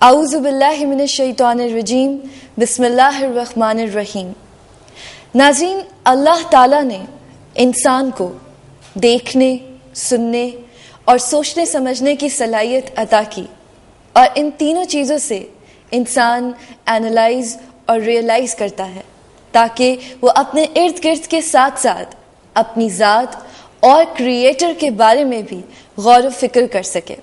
اعوذ باللہ من الشیطان الرجیم، بسم اللہ الرحمن الرحیم۔ ناظرین، اللہ تعالیٰ نے انسان کو دیکھنے، سننے اور سوچنے سمجھنے کی صلاحیت عطا کی، اور ان تینوں چیزوں سے انسان اینالائز اور ریئلائز کرتا ہے تاکہ وہ اپنے ارد گرد کے ساتھ ساتھ اپنی ذات اور کریٹر کے بارے میں بھی غور و فکر کر سکے۔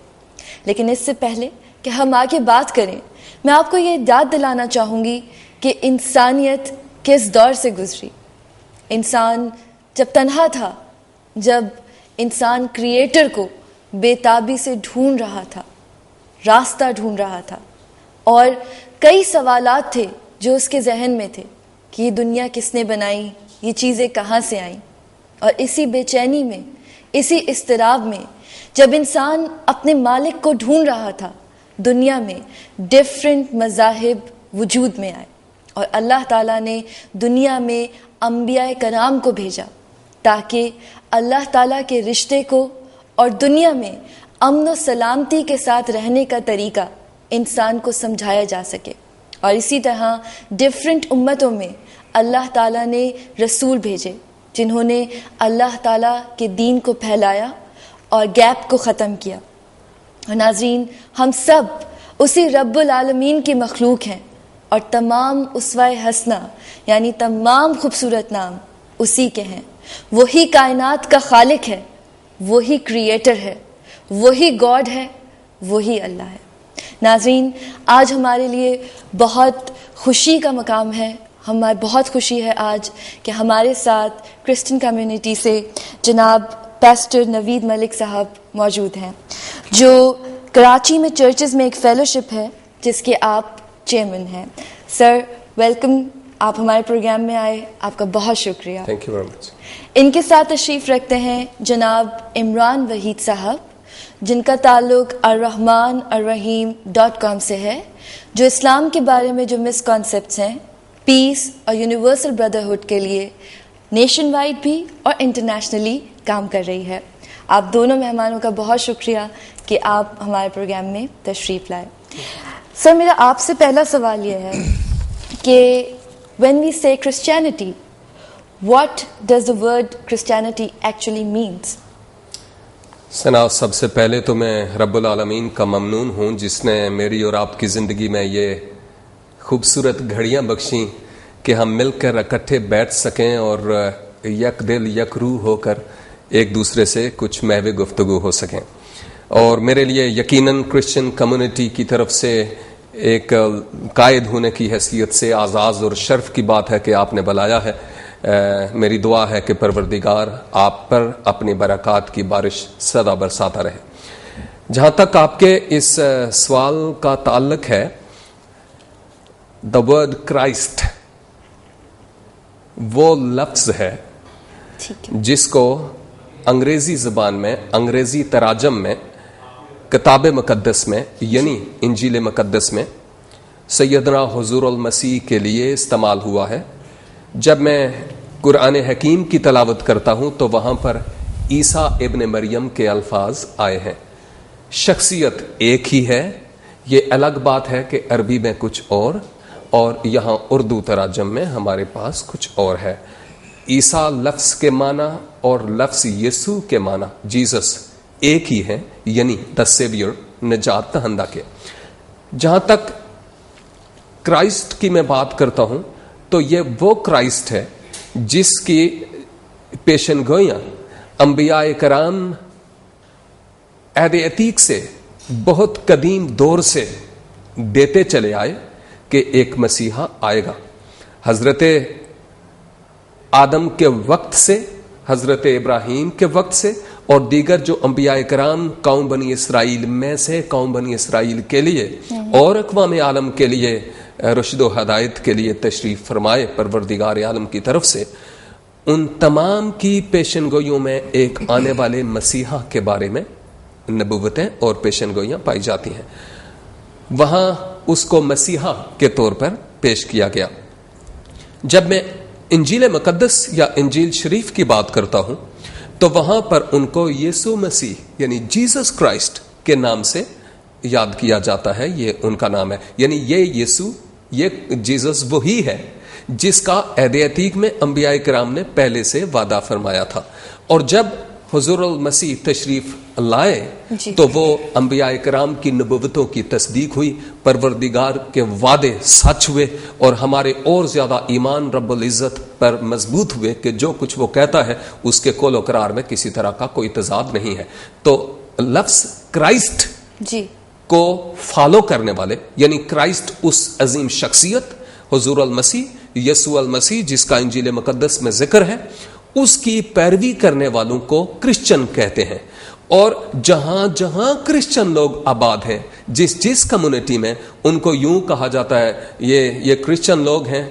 لیکن اس سے پہلے کہ ہم آگے بات کریں، میں آپ کو یہ یاد دلانا چاہوں گی کہ انسانیت کس دور سے گزری۔ انسان جب تنہا تھا، جب انسان کریٹر کو بے تابی سے ڈھونڈ رہا تھا، راستہ ڈھونڈ رہا تھا، اور کئی سوالات تھے جو اس کے ذہن میں تھے کہ یہ دنیا کس نے بنائی، یہ چیزیں کہاں سے آئیں۔ اور اسی بے چینی میں، اسی اضطراب میں جب انسان اپنے مالک کو ڈھونڈ رہا تھا، دنیا میں ڈیفرنٹ مذاہب وجود میں آئے، اور اللہ تعالیٰ نے دنیا میں انبیاء کرام کو بھیجا تاکہ اللہ تعالیٰ کے رشتے کو اور دنیا میں امن و سلامتی کے ساتھ رہنے کا طریقہ انسان کو سمجھایا جا سکے۔ اور اسی طرح ڈیفرنٹ امتوں میں اللہ تعالیٰ نے رسول بھیجے جنہوں نے اللہ تعالیٰ کے دین کو پھیلایا اور گیپ کو ختم کیا۔ اور ناظرین، ہم سب اسی رب العالمین کی مخلوق ہیں، اور تمام اسوہ حسنہ یعنی تمام خوبصورت نام اسی کے ہیں۔ وہی کائنات کا خالق ہے، وہی کریٹر ہے، وہی گاڈ ہے، وہی اللہ ہے۔ ناظرین، آج ہمارے لیے بہت خوشی کا مقام ہے، ہمیں بہت خوشی ہے آج کہ ہمارے ساتھ کرسچن کمیونٹی سے جناب پیسٹر نوید ملک صاحب موجود ہیں، جو کراچی میں چرچز میں ایک فیلوشپ ہے جس کے آپ چیئرمین ہیں۔ سر، ویلکم، آپ ہمارے پروگرام میں آئے، آپ کا بہت شکریہ۔ Thank you very much. ان کے ساتھ تشریف رکھتے ہیں جناب عمران وحید صاحب، جن کا تعلق الرحمن الرحیم .com سے ہے، جو اسلام کے بارے میں جو مسکنسیپٹس ہیں، پیس اور یونیورسل بردرہڈ کے لیے نیشن وائڈ بھی اور انٹرنیشنلی کام کر رہی ہے۔ آپ دونوں مہمانوں کا بہت شکریہ کہ آپ ہمارے پروگرام میں تشریف لائے۔ سر، میرا آپ سے پہلا سوال یہ ہے کہ when we say Christianity, what does the word Christianity actually means? سنا، سب سے پہلے تو میں رب العالمین کا ممنون ہوں جس نے میری اور آپ کی زندگی میں یہ خوبصورت گھڑیاں بخشیں کہ ہم مل کر اکٹھے بیٹھ سکیں اور یک دل یک روح ہو کر ایک دوسرے سے کچھ محو گفتگو ہو سکیں۔ اور میرے لیے یقیناً کرسچن کمیونٹی کی طرف سے ایک قائد ہونے کی حیثیت سے اعزاز اور شرف کی بات ہے کہ آپ نے بلایا ہے۔ میری دعا ہے کہ پروردگار آپ پر اپنی برکات کی بارش سدا برساتا رہے۔ جہاں تک آپ کے اس سوال کا تعلق ہے، دا ورڈ کرائسٹ وہ لفظ ہے جس کو انگریزی زبان میں، انگریزی تراجم میں، کتاب مقدس میں یعنی انجیل مقدس میں سیدنا حضور المسیح کے لیے استعمال ہوا ہے۔ جب میں قرآن حکیم کی تلاوت کرتا ہوں تو وہاں پر عیسیٰ ابن مریم کے الفاظ آئے ہیں۔ شخصیت ایک ہی ہے، یہ الگ بات ہے کہ عربی میں کچھ اور یہاں اردو تراجم میں ہمارے پاس کچھ اور ہے۔ عیسیٰ لفظ کے معنی اور لفظ یسوع کے معنی جیزس ایک ہی ہے، یعنی دا سیویئر، نجات دہندہ کے۔ جہاں تک کرائسٹ کی میں بات کرتا ہوں تو یہ وہ کرائسٹ ہے جس کی پیشن گوئیاں انبیاء کرام عہد عتیق سے بہت قدیم دور سے دیتے چلے آئے کہ ایک مسیحا آئے گا۔ حضرت آدم کے وقت سے، حضرت ابراہیم کے وقت سے، اور دیگر جو انبیاء کرام قوم بنی اسرائیل میں سے قوم بنی اسرائیل کے لیے اور اقوام عالم کے لیے رشد و ہدایت کے لیے تشریف فرمائے پروردگار عالم کی طرف سے، ان تمام کی پیشن گوئیوں میں ایک آنے والے مسیحا کے بارے میں نبوتیں اور پیشن گوئیاں پائی جاتی ہیں۔ وہاں اس کو مسیحا کے طور پر پیش کیا گیا۔ جب میں انجیل مقدس یا انجیل شریف کی بات کرتا ہوں تو وہاں پر ان کو یسوع مسیح یعنی جیسس کرائسٹ کے نام سے یاد کیا جاتا ہے. یہ ان کا نام ہے. یعنی یہ یسوع، یہ جیسس وہی ہے جس کا عہد عتیق میں انبیاء کرام نے پہلے سے وعدہ فرمایا تھا. اور جب حضور المسیح تشریف لائے تو وہ انبیاء کرام کی نبوتوں کی تصدیق ہوئی، پروردگار کے وعدے سچ ہوئے، اور ہمارے اور زیادہ ایمان رب العزت پر مضبوط ہوئے کہ جو کچھ وہ کہتا ہے اس کے قول و قرار میں کسی طرح کا کوئی تضاد نہیں ہے. تو لفظ کرائسٹ کو فالو کرنے والے، یعنی کرائسٹ اس عظیم شخصیت حضور المسیح یسوع المسیح جس کا انجیل مقدس میں ذکر ہے، اس کی پیروی کرنے والوں کو کرسچن کہتے ہیں. اور جہاں جہاں کرسچن لوگ آباد ہیں، جس کمیونٹی میں، ان کو یوں کہا جاتا ہے یہ کرسچن لوگ ہیں،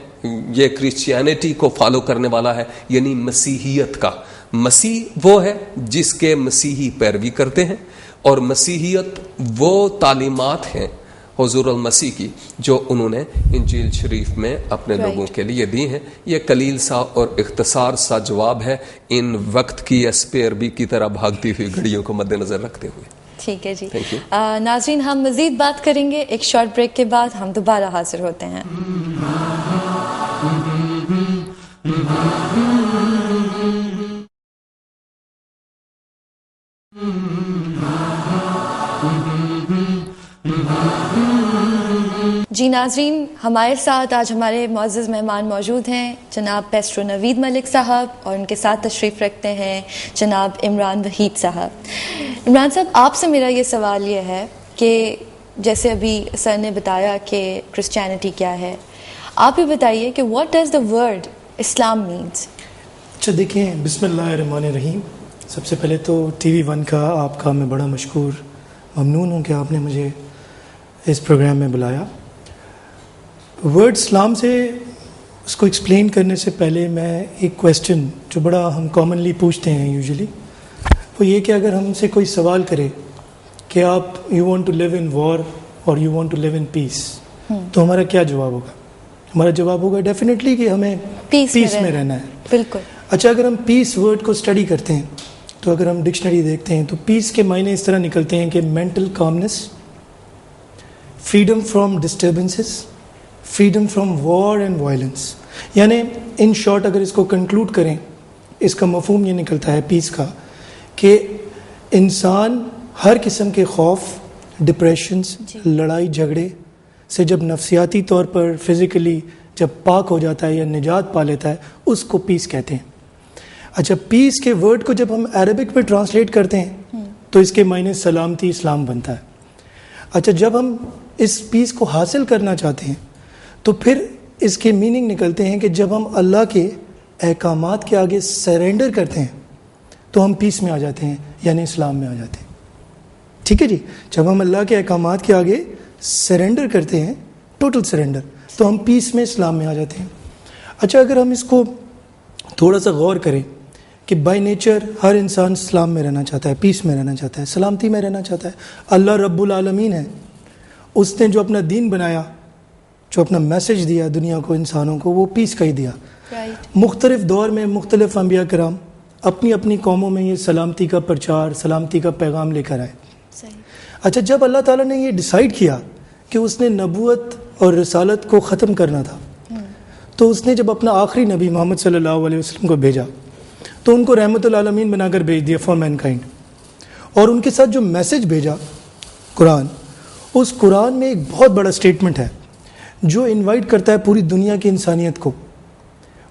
یہ کرسچینٹی کو فالو کرنے والا ہے، یعنی مسیحیت کا. مسیح وہ ہے جس کے مسیحی پیروی کرتے ہیں، اور مسیحیت وہ تعلیمات ہیں حضور المسیح کی جو انہوں نے انجیل شریف میں اپنے لوگوں کے لیے دی ہیں. یہ قلیل سا اور اختصار سا جواب ہے ان وقت کی اسپیئر بی کی طرح بھاگتی ہوئی گھڑیوں کو مد نظر رکھتے ہوئے. ٹھیک ہے جی. ناظرین، ہم مزید بات کریں گے ایک شارٹ بریک کے بعد. ہم دوبارہ حاضر ہوتے ہیں. جی ناظرین، ہمارے ساتھ آج ہمارے معزز مہمان موجود ہیں جناب پیسٹر نوید ملک صاحب، اور ان کے ساتھ تشریف رکھتے ہیں جناب عمران وحید صاحب. عمران صاحب، آپ سے میرا یہ سوال یہ ہے کہ جیسے ابھی سر نے بتایا کہ کرسچینٹی کیا ہے، آپ یہ بتائیے کہ what does the word Islam means. اچھا دیکھیں، بسم اللہ الرحمن الرحیم. سب سے پہلے تو ٹی وی 1 کا آپ کا میں بڑا ممنون ہوں کہ آپ نے مجھے اس پروگرام میں بلایا. ورڈ اسلام سے اس کو ایکسپلین کرنے سے پہلے میں ایک کویسچن جو بڑا ہم کامنلی پوچھتے ہیں یوزلی، وہ یہ کہ اگر ہم سے کوئی سوال کرے کہ آپ یو وانٹ ٹو لیو ان وار اور یو وانٹ ٹو لیو ان پیس، تو ہمارا کیا جواب ہوگا؟ ہمارا جواب ہوگا ڈیفینیٹلی کہ ہمیں پیس میں رہنا ہے. بالکل. اچھا، اگر ہم پیس ورڈ کو اسٹڈی کرتے ہیں تو اگر ہم ڈکشنری دیکھتے ہیں تو پیس کے معنی اس طرح نکلتے ہیں کہ mental commons, freedom from disturbances, freedom from war and violence. یعنی ان شارٹ اگر اس کو کنکلوڈ کریں، اس کا مفہوم یہ نکلتا ہے پیس کا کہ انسان ہر قسم کے خوف، ڈپریشنز، لڑائی جھگڑے سے جب نفسیاتی طور پر فزیکلی جب پاک ہو جاتا ہے یا نجات پا لیتا ہے، اس کو پیس کہتے ہیں. اچھا، پیس کے ورڈ کو جب ہم عربک میں ٹرانسلیٹ کرتے ہیں تو اس کے معنی سلامتی، اسلام بنتا ہے. اچھا، جب ہم اس پیس کو حاصل کرنا چاہتے ہیں تو پھر اس کے میننگ نکلتے ہیں کہ جب ہم اللہ کے احکامات کے آگے سرینڈر کرتے ہیں تو ہم پیس میں آ جاتے ہیں، یعنی اسلام میں آ جاتے ہیں. ٹھیک ہے جی. جب ہم اللہ کے احکامات کے آگے سرینڈر کرتے ہیں، ٹوٹل سرینڈر، تو ہم پیس میں، اسلام میں آ جاتے ہیں. اچھا، اگر ہم اس کو تھوڑا سا غور کریں کہ بائی نیچر ہر انسان اسلام میں رہنا چاہتا ہے، پیس میں رہنا چاہتا ہے، سلامتی میں رہنا چاہتا ہے. اللہ رب العالمین ہے، اس نے جو اپنا دین بنایا، جو اپنا میسج دیا دنیا کو، انسانوں کو، وہ پیس کا ہی دیا. مختلف دور میں مختلف انبیاء کرام اپنی اپنی قوموں میں یہ سلامتی کا پرچار، سلامتی کا پیغام لے کر آئے. اچھا، جب اللہ تعالیٰ نے یہ ڈیسائیڈ کیا کہ اس نے نبوت اور رسالت کو ختم کرنا تھا، تو اس نے جب اپنا آخری نبی محمد صلی اللہ علیہ وسلم کو بھیجا تو ان کو رحمت العالمین بنا کر بھیج دیا فار مین کائنڈ. اور ان کے ساتھ جو میسج بھیجا قرآن، اس قرآن میں ایک بہت بڑا سٹیٹمنٹ ہے جو انوائٹ کرتا ہے پوری دنیا کی انسانیت کو.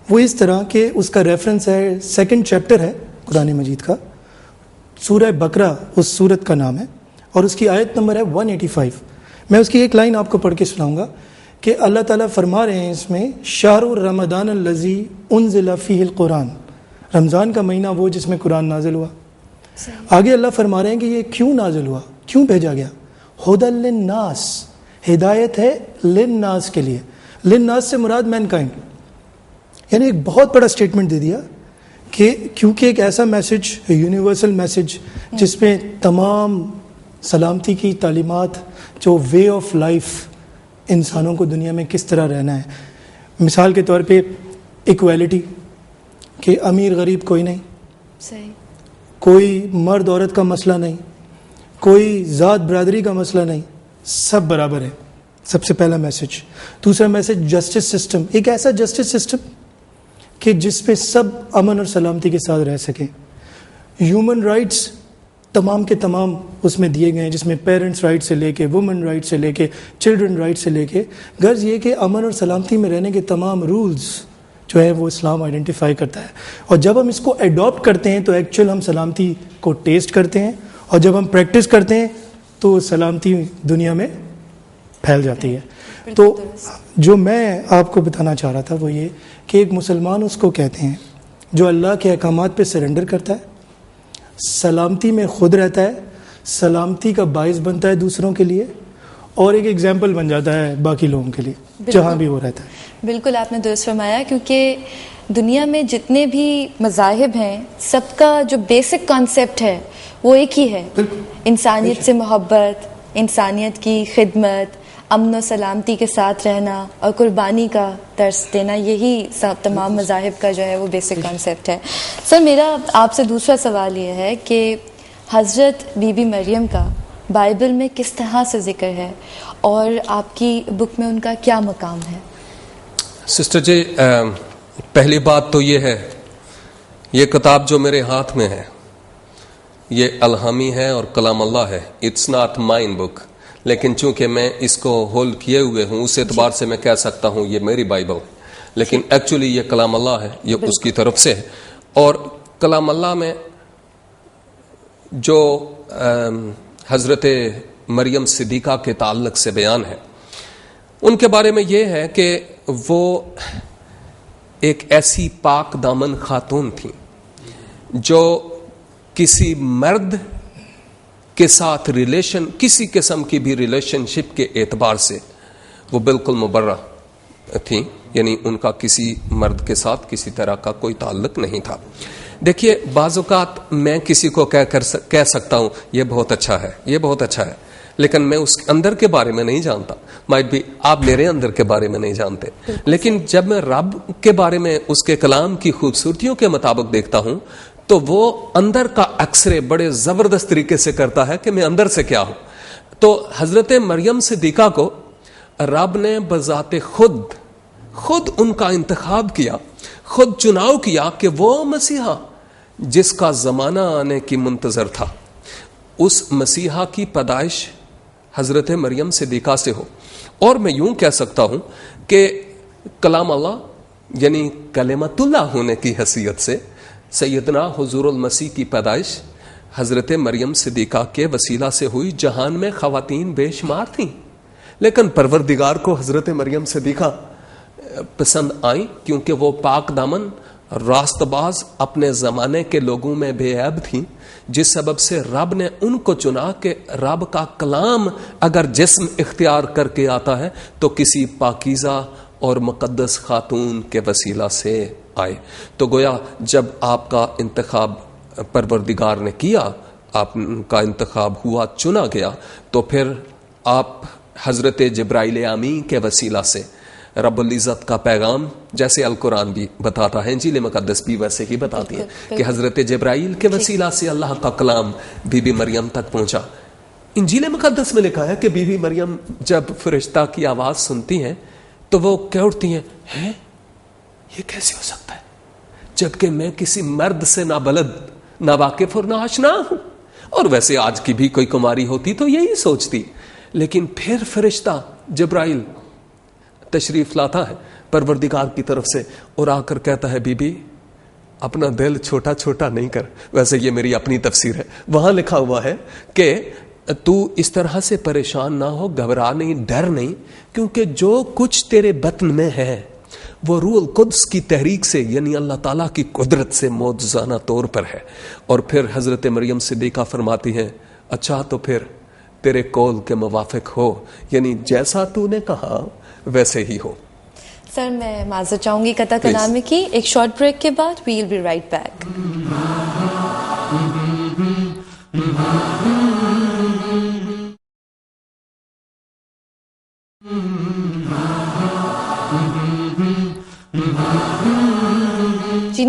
وہ اس طرح کہ اس کا ریفرنس ہے، 2 چیپٹر ہے قرآن مجید کا، سورہ بقرہ اس سورت کا نام ہے، اور اس کی آیت نمبر ہے 185. میں اس کی ایک لائن آپ کو پڑھ کے سناؤں گا کہ اللہ تعالیٰ فرما رہے ہیں اس میں، شہر رمضان الذی انزل فیہ القرآن، رمضان کا مہینہ وہ جس میں قرآن نازل ہوا. آگے اللہ فرما رہے ہیں کہ یہ کیوں نازل ہوا، کیوں بھیجا گیا. ہدی للناس، ہدایت ہے للناس کے لیے. للناس سے مراد مین کائنڈ. یعنی ایک بہت بڑا سٹیٹمنٹ دے دیا کہ کیونکہ ایک ایسا میسج، یونیورسل میسج، جس میں تمام سلامتی کی تعلیمات، جو وے آف لائف انسانوں کو دنیا میں کس طرح رہنا ہے. مثال کے طور پہ ایکویلٹی، کہ امیر غریب کوئی نہیں، کوئی مرد عورت کا مسئلہ نہیں, کوئی ذات برادری کا مسئلہ نہیں, سب برابر ہے. سب سے پہلا میسج. دوسرا میسج جسٹس سسٹم, ایک ایسا جسٹس سسٹم کہ جس پہ سب امن اور سلامتی کے ساتھ رہ سکیں. ہیومن رائٹس تمام کے تمام اس میں دیے گئے ہیں, جس میں پیرنٹس رائٹ سے لے کے وومن رائٹ سے لے کے چلڈرن رائٹ سے لے کے, غرض یہ کہ امن اور سلامتی میں رہنے کے تمام رولز جو ہے وہ اسلام آئیڈینٹیفائی کرتا ہے. اور جب ہم اس کو ایڈاپٹ کرتے ہیں تو ایکچوئل ہم سلامتی کو ٹیسٹ کرتے ہیں, اور جب ہم پریکٹس کرتے ہیں تو سلامتی دنیا میں پھیل جاتی ہے. تو جو میں آپ کو بتانا چاہ رہا تھا وہ یہ کہ ایک مسلمان اس کو کہتے ہیں جو اللہ کے احکامات پہ سرنڈر کرتا ہے, سلامتی میں خود رہتا ہے, سلامتی کا باعث بنتا ہے دوسروں کے لیے, اور ایک ایگزامپل بن جاتا ہے باقی لوگوں کے لیے جہاں بھی وہ رہتا ہے. بالکل آپ نے درست فرمایا, کیونکہ دنیا میں جتنے بھی مذاہب ہیں سب کا جو بیسک کانسیپٹ ہے وہ ایک ہی ہے, انسانیت سے محبت, انسانیت کی خدمت, امن و سلامتی کے ساتھ رہنا اور قربانی کا درس دینا. یہی سب تمام مذاہب کا جو ہے وہ بیسک کانسیپٹ ہے. سر میرا آپ سے دوسرا سوال یہ ہے کہ حضرت بی بی مریم کا بائبل میں کس طرح سے ذکر ہے اور آپ کی بک میں ان کا کیا مقام ہے؟ سسٹر جی, پہلی بات تو یہ ہے, یہ کتاب جو میرے ہاتھ میں ہے یہ الہامی ہے اور کلام اللہ ہے. اٹس ناٹ مائن بک, لیکن چونکہ میں اس کو ہولڈ کیے ہوئے ہوں اس اعتبار سے میں کہہ سکتا ہوں یہ میری بائبل, لیکن ایکچولی یہ کلام اللہ ہے, یہ اس کی طرف سے ہے. اور کلام اللہ میں جو حضرت مریم صدیقہ کے تعلق سے بیان ہے ان کے بارے میں یہ ہے کہ وہ ایک ایسی پاک دامن خاتون تھیں جو کسی مرد کے ساتھ ریلیشن, کسی قسم کی بھی ریلیشن شپ کے اعتبار سے وہ بالکل مبرہ تھیں, یعنی ان کا کسی مرد کے ساتھ کسی طرح کا کوئی تعلق نہیں تھا. دیکھیے بعض اوقات میں کسی کو کہہ سکتا ہوں یہ بہت اچھا ہے, یہ بہت اچھا ہے, لیکن میں اس اندر کے بارے میں نہیں جانتا. مائٹ بھی آپ میرے اندر کے بارے میں نہیں جانتے, لیکن جب میں رب کے بارے میں اس کے کلام کی خوبصورتیوں کے مطابق دیکھتا ہوں تو وہ اندر کا ایکس-رے بڑے زبردست طریقے سے کرتا ہے کہ میں اندر سے کیا ہوں. تو حضرت مریم صدیقہ کو رب نے بذات خود ان کا انتخاب کیا, خود چناؤ کیا کہ وہ مسیحا جس کا زمانہ آنے کی منتظر تھا, اس مسیحا کی پیدائش حضرت مریم صدیقہ سے ہو. اور میں یوں کہہ سکتا ہوں کہ کلام اللہ یعنی کلمت اللہ ہونے کی حیثیت سے سیدنا حضور المسیح کی پیدائش حضرت مریم صدیقہ کے وسیلہ سے ہوئی. جہان میں خواتین بے شمار تھیں, لیکن پروردگار کو حضرت مریم صدیقہ پسند آئیں کیونکہ وہ پاک دامن, راست باز, اپنے زمانے کے لوگوں میں بے عیب تھیں, جس سبب سے رب نے ان کو چنا کہ رب کا کلام اگر جسم اختیار کر کے آتا ہے تو کسی پاکیزہ اور مقدس خاتون کے وسیلہ سے آئے. تو گویا جب آپ کا انتخاب پروردگار نے کیا, آپ کا انتخاب ہوا, چنا گیا, تو پھر آپ حضرت جبرائیل امین کے وسیلہ سے رب العزت کا پیغام, جیسے القرآن بھی بتاتا ہے, انجیل مقدس بھی ویسے ہی بتاتی ہے کہ حضرت جبرائیل کے وسیلہ سے اللہ کا کلام بی بی مریم تک پہنچا. انجیل مقدس میں لکھا ہے کہ بی بی مریم جب فرشتہ کی آواز سنتی ہیں تو وہ کہہ اٹھتی ہیں, ہیں یہ کیسے ہو سکتا ہے جبکہ میں کسی مرد سے نہ بلد, نہ واقف اور نہ آشنا ہوں. اور ویسے آج کی بھی کوئی کماری ہوتی تو یہی سوچتی, لیکن پھر فرشتہ جبرائیل تشریف لاتا ہے پروردگار کی طرف سے اور آ کر کہتا ہے بی بی اپنا دل چھوٹا چھوٹا نہیں کر. ویسے یہ میری اپنی تفسیر ہے, وہاں لکھا ہوا ہے کہ تو اس طرح سے پریشان نہ ہو, گھبرا نہیں, ڈر نہیں, کیونکہ جو کچھ تیرے بطن میں ہے وہ روح القدس کی تحریک سے یعنی اللہ تعالیٰ کی قدرت سے معجزانہ طور پر ہے. اور پھر حضرت مریم صدیقہ فرماتی ہیں اچھا تو پھر تیرے قول کے موافق ہو, یعنی جیسا تو نے کہا ویسے ہی ہو. سر میں معذرت چاہوں گی قطع کلامی کی, ایک شارٹ بریک کے بعد وی ول بی رائٹ بیک. جی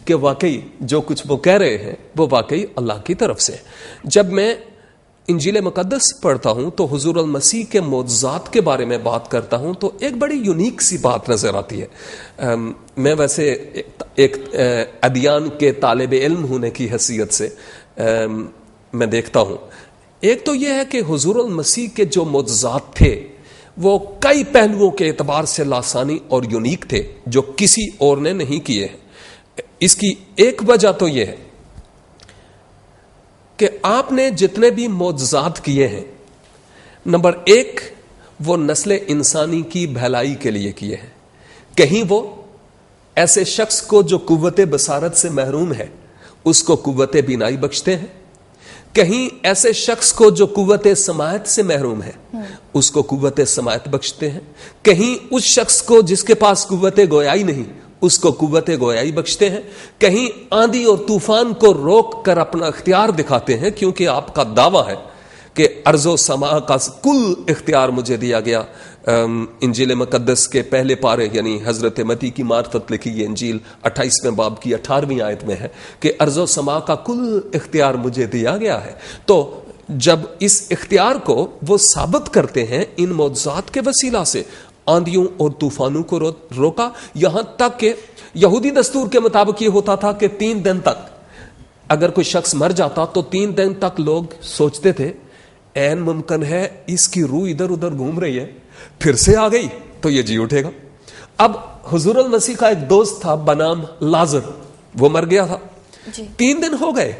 کہ واقعی جو کچھ وہ کہہ رہے ہیں وہ واقعی اللہ کی طرف سے. جب میں انجیل مقدس پڑھتا ہوں تو حضور المسیح کے معجزات کے بارے میں بات کرتا ہوں تو ایک بڑی یونیک سی بات نظر آتی ہے. میں ویسے ایک ادیان کے طالب علم ہونے کی حیثیت سے میں دیکھتا ہوں. ایک تو یہ ہے کہ حضور المسیح کے جو معجزات تھے وہ کئی پہلوؤں کے اعتبار سے لاسانی اور یونیک تھے جو کسی اور نے نہیں کیے ہیں. اس کی ایک وجہ تو یہ ہے کہ آپ نے جتنے بھی معجزات کیے ہیں، نمبر ایک وہ نسل انسانی کی بھلائی کے لیے کیے ہیں. کہیں وہ ایسے شخص کو جو قوت بصارت سے محروم ہے اس کو قوت بینائی بخشتے ہیں، کہیں ایسے شخص کو جو قوت سماعت سے محروم ہے اس کو قوت سماعت بخشتے ہیں، کہیں اس شخص کو جس کے پاس قوت گویائی نہیں اس کو قوت گویائی بخشتے ہیں، کہیں آندھی اور طوفان کو روک کر اپنا اختیار دکھاتے ہیں کیونکہ آپ کا دعویٰ ہے کہ ارض و سما کا کل اختیار مجھے دیا گیا. انجیل مقدس کے پہلے پارے یعنی حضرت متی کی معرفت لکھی یہ انجیل 28ویں باب کی 18ویں آیت میں ہے کہ ارض و سما کا کل اختیار مجھے دیا گیا ہے. تو جب اس اختیار کو وہ ثابت کرتے ہیں ان معجزات کے وسیلہ سے، آندھیوں اور طوفانوں کو روکا، یہاں تک کہ یہودی دستور کے مطابق یہ ہوتا تھا کہ 3 دن تک اگر کوئی شخص مر جاتا تو 3 دن تک لوگ سوچتے تھے عین ممکن ہے اس کی روح ادھر ادھر گھوم رہی ہے، پھر سے آ گئی تو یہ جی اٹھے گا. اب حضور المسیح کا ایک دوست تھا بنام لازر، وہ مر گیا تھا. 3 دن ہو گئے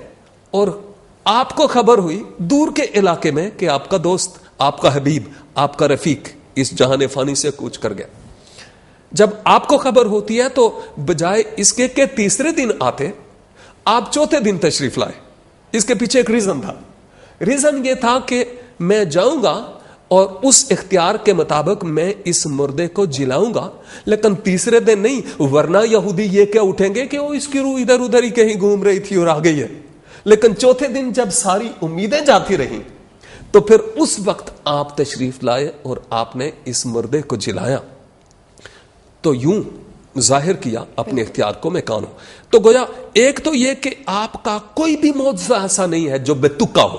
اور آپ کو خبر ہوئی دور کے علاقے میں کہ آپ کا دوست، آپ کا حبیب، آپ کا رفیق اس جہان فانی سے کوچ کر گیا. جب آپ کو خبر ہوتی ہے تو بجائے اس کے کہ تیسرے دن آتے، آپ چوتھے دن تشریف لائے. اس کے پیچھے ایک ریزن تھا. ریزن یہ تھا کہ میں جاؤں گا اور اس اختیار کے مطابق میں اس مردے کو جلاؤں گا، لیکن تیسرے دن نہیں، ورنہ یہودی یہ کیا اٹھیں گے کہ وہ اس کی روح ادھر ادھر ہی کہیں گھوم رہی تھی اور آ گئی ہے. لیکن چوتھے دن جب ساری امیدیں جاتی رہیں تو پھر اس وقت آپ تشریف لائے اور آپ نے اس مردے کو جلایا. تو یوں ظاہر کیا اپنے اختیار کو میں کون ہوں. تو گویا ایک تو یہ کہ آپ کا کوئی بھی معجزہ ایسا نہیں ہے جو بے تکا ہو،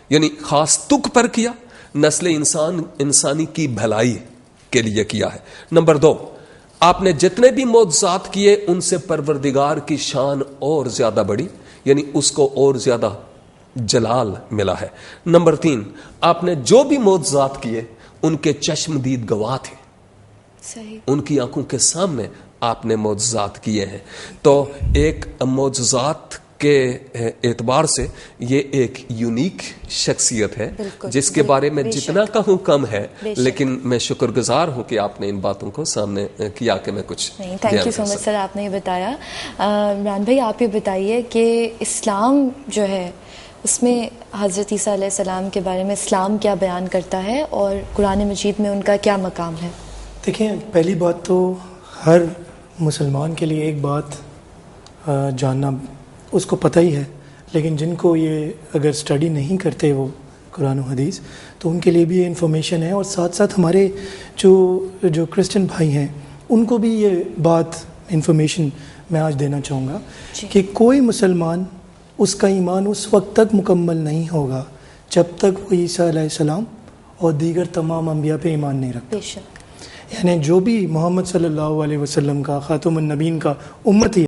یعنی خاص تک پر کیا، نسل انسانی کی بھلائی کے لیے کیا ہے. نمبر 2، آپ نے جتنے بھی معجزات کیے ان سے پروردگار کی شان اور زیادہ بڑی، یعنی اس کو اور زیادہ جلال ملا ہے. نمبر 3، آپ نے جو بھی معجزات کیے ان کے چشمدید گواہ تھے، صحیح، ان کی آنکھوں کے سامنے آپ نے معجزات کیے ہیں. تو ایک معجزات کے اعتبار سے یہ ایک یونیک شخصیت ہے جس کے بارے میں جتنا کہوں کم ہے، لیکن میں شکر گزار ہوں کہ آپ نے ان باتوں کو سامنے کیا کہ میں کچھ. تھینک یو سو مچ سر، آپ نے یہ بتایا. عمران بھائی آپ یہ بتائیے کہ اسلام جو ہے اس میں حضرت عیسیٰ علیہ السلام کے بارے میں اسلام کیا بیان کرتا ہے اور قرآن مجید میں ان کا کیا مقام ہے؟ دیکھیں، پہلی بات تو ہر مسلمان کے لیے ایک بات جاننا اس کو پتہ ہی ہے، لیکن جن کو یہ اگر اسٹڈی نہیں کرتے وہ قرآن و حدیث، تو ان کے لیے بھی یہ انفارمیشن ہے. اور ساتھ ساتھ ہمارے جو کرسچن بھائی ہیں ان کو بھی یہ بات انفارمیشن میں آج دینا چاہوں گا کہ کوئی مسلمان اس کا ایمان اس وقت تک مکمل نہیں ہوگا جب تک وہ عیسیٰ علیہ السلام اور دیگر تمام انبیاء پہ ایمان نہیں رکھتا. بے شک، یعنی جو بھی محمد صلی اللہ علیہ وسلم کا خاتم النبیین کا امتی